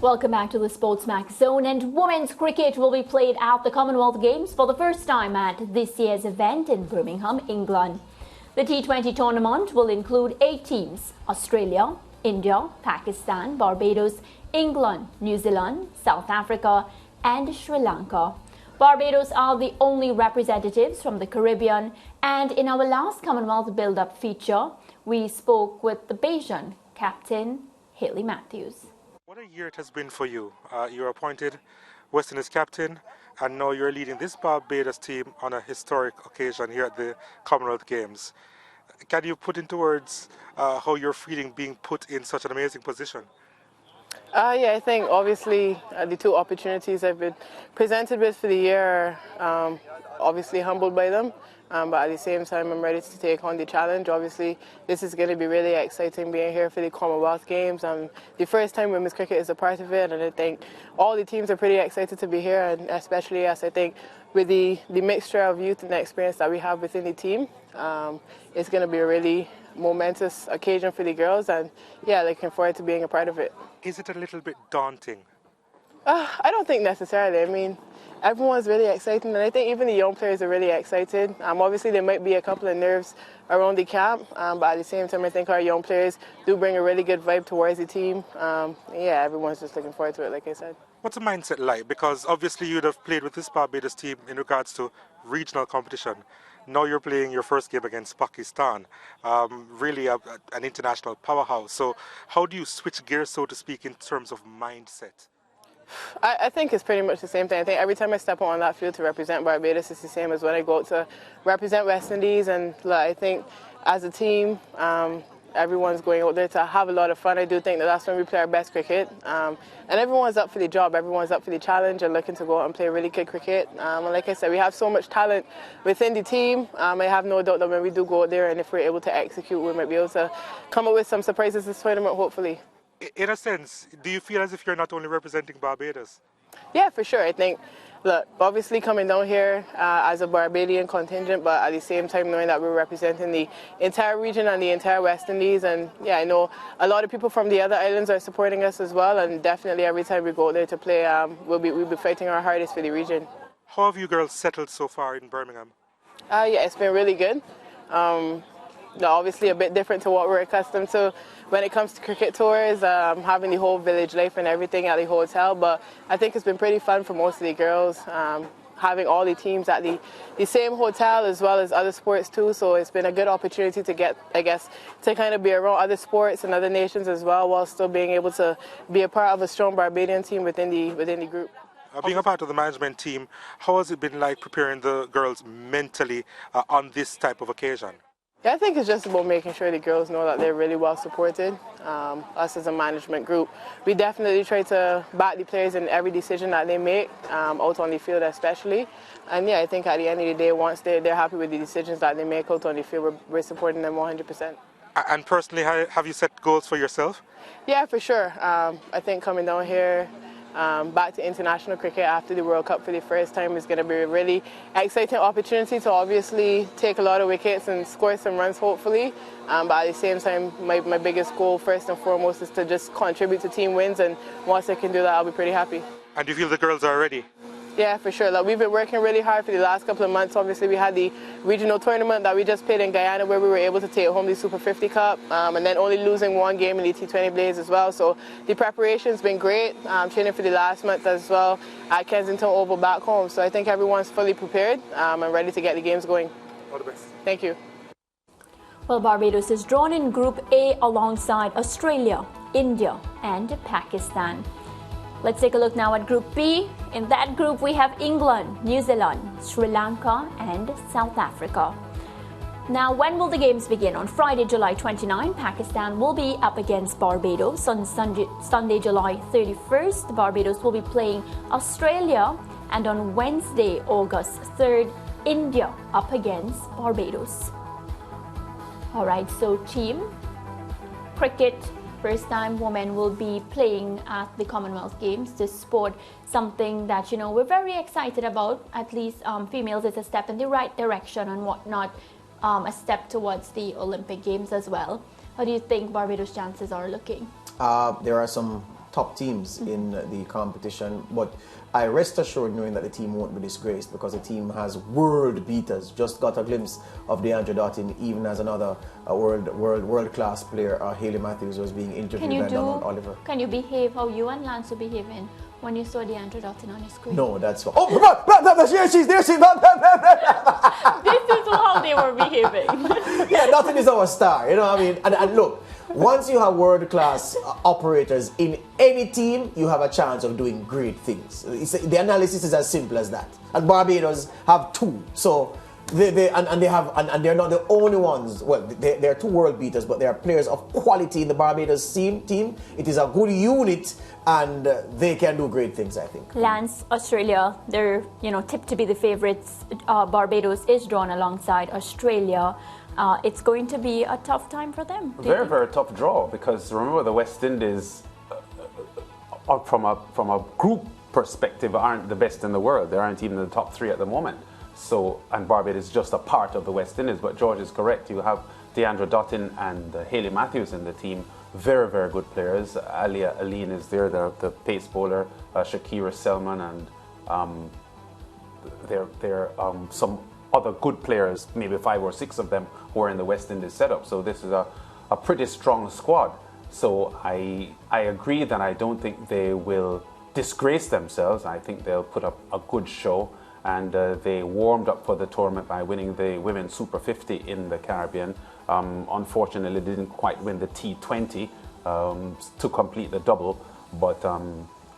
Welcome back to the SportsMax Zone, and women's cricket will be played at the Commonwealth Games for the first time at this year's event in Birmingham, England. The T20 tournament will include 8 teams: Australia, India, Pakistan, Barbados, England, New Zealand, South Africa and Sri Lanka. Barbados are the only representatives from the Caribbean, and in our last Commonwealth build-up feature, we spoke with the Bajan captain, Hayley Matthews. What a year it has been for you. You were appointed West Indies captain, and now you're leading this Barbados team on a historic occasion here at the Commonwealth Games. Can you put into words how you're feeling being put in such an amazing position? Yeah, I think obviously the 2 opportunities I've been presented with for the year are obviously humbled by them. But at the same time, I'm ready to take on the challenge. Obviously, this is going to be really exciting being here for the Commonwealth Games. The first time women's cricket is a part of it, and I think all the teams are pretty excited to be here, and especially us. I think with the mixture of youth and experience that we have within the team, it's going to be a really momentous occasion for the girls, and yeah, looking forward to being a part of it. Is it a little bit daunting? I don't think necessarily. I mean, everyone's really excited, and I think even the young players are really excited. Obviously, there might be a couple of nerves around the camp, but at the same time, I think our young players do bring a really good vibe towards the team. Yeah, everyone's just looking forward to it, like I said. What's the mindset like? Because obviously you'd have played with this Barbados team in regards to regional competition. Now you're playing your first game against Pakistan, really an international powerhouse. So how do you switch gears, so to speak, in terms of mindset? I think it's pretty much the same thing. I think every time I step on that field to represent Barbados, it's the same as when I go out to represent West Indies. And I think as a team, everyone's going out there to have a lot of fun. I do think that that's when we play our best cricket. And everyone's up for the job. Everyone's up for the challenge and looking to go out and play really good cricket. And like I said, we have so much talent within the team. I have no doubt that when we do go out there and if we're able to execute, we might be able to come up with some surprises this tournament, hopefully. In a sense, do you feel as if you're not only representing Barbados? Yeah, for sure. I think, look, obviously coming down here as a Barbadian contingent, but at the same time knowing that we're representing the entire region and the entire West Indies. And yeah, I know a lot of people from the other islands are supporting us as well. And definitely every time we go there to play, we'll be fighting our hardest for the region. How have you girls settled so far in Birmingham? Yeah, it's been really good. Obviously a bit different to what we're accustomed to when it comes to cricket tours, having the whole village life and everything at the hotel, but I think it's been pretty fun for most of the girls, having all the teams at the same hotel as well as other sports too, so it's been a good opportunity to get, I guess, to kind of be around other sports and other nations as well, while still being able to be a part of a strong Barbadian team within the group. Being a part of the management team, how has it been like preparing the girls mentally on this type of occasion? Yeah, I think it's just about making sure the girls know that they're really well supported. Us as a management group, we definitely try to back the players in every decision that they make, out on the field especially. And yeah, I think at the end of the day, once they're happy with the decisions that they make out on the field, we're supporting them 100%. And personally, have you set goals for yourself? Yeah, for sure. I think coming down here, back to international cricket after the World Cup for the first time is going to be a really exciting opportunity to obviously take a lot of wickets and score some runs, hopefully. But at the same time, my biggest goal first and foremost is to just contribute to team wins, and once I can do that, I'll be pretty happy. And do you feel the girls are ready? Yeah, for sure. Like, we've been working really hard for the last couple of months. Obviously, we had the regional tournament that we just played in Guyana where we were able to take home the Super 50 Cup, and then only losing 1 game in the T20 Blaze as well. So the preparation's been great, training for the last month as well at Kensington Oval back home. So I think everyone's fully prepared and ready to get the games going. All the best. Thank you. Well, Barbados is drawn in Group A alongside Australia, India and Pakistan. Let's take a look now at Group B. In that group, we have England, New Zealand, Sri Lanka and South Africa. Now, when will the games begin? On Friday, July 29, Pakistan will be up against Barbados. On Sunday, July 31st, Barbados will be playing Australia. And on Wednesday, August 3rd, India up against Barbados. All right, so team cricket. First time women will be playing at the Commonwealth Games, this sport, something that, you know, we're very excited about. At least females, it's a step in the right direction and whatnot, a step towards the Olympic Games as well. How do you think Barbados' chances are looking? There are some top teams in the competition. But I rest assured knowing that the team won't be disgraced because the team has world beaters. Just got a glimpse of DeAndre Dottin, even as another world-class player, Hayley Matthews, was being interviewed by Donald Oliver. Can you behave how you and Lance are behaving when you saw DeAndre Dottin on your screen? No, that's what. Oh, there she is. This is how they were behaving. Yeah, Dottin is our star. You know what I mean? And look, once you have world-class operators in any team, you have a chance of doing great things. The analysis is as simple as that. And Barbados have two, so they're not the only ones. Well, they're two world beaters, but they are players of quality in the Barbados team. It is a good unit, and they can do great things, I think. Lance, Australia, they're tipped to be the favourites. Barbados is drawn alongside Australia. It's going to be a tough time for them. Very, very tough draw, because remember the West Indies, from a group perspective, aren't the best in the world. They aren't even in the top 3 at the moment. So, and Barbados is just a part of the West Indies. But George is correct. You have DeAndre Dottin and Hayley Matthews in the team. Very, very good players. Alia Aline is there, the pace bowler. Shakira Selman, and there are some other good players, maybe 5 or 6 of them, who are in the West Indies setup. So this is a pretty strong squad. So I agree that I don't think they will disgrace themselves. I think they'll put up a good show. And they warmed up for the tournament by winning the Women's Super 50 in the Caribbean. Unfortunately, they didn't quite win the T20 to complete the double, but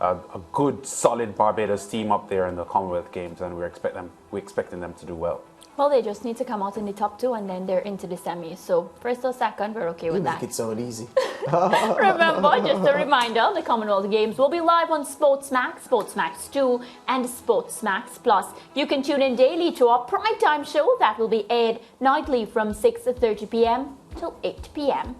a good, solid Barbados team up there in the Commonwealth Games, and we're expecting them to do well. Well, they just need to come out in the top 2, and then they're into the semis. So first or second, we're okay with that. You make it sound easy. Remember, just a reminder, the Commonwealth Games will be live on SportsMax, SportsMax 2, and SportsMax Plus. You can tune in daily to our primetime show that will be aired nightly from 6:30 p.m. till 8 p.m.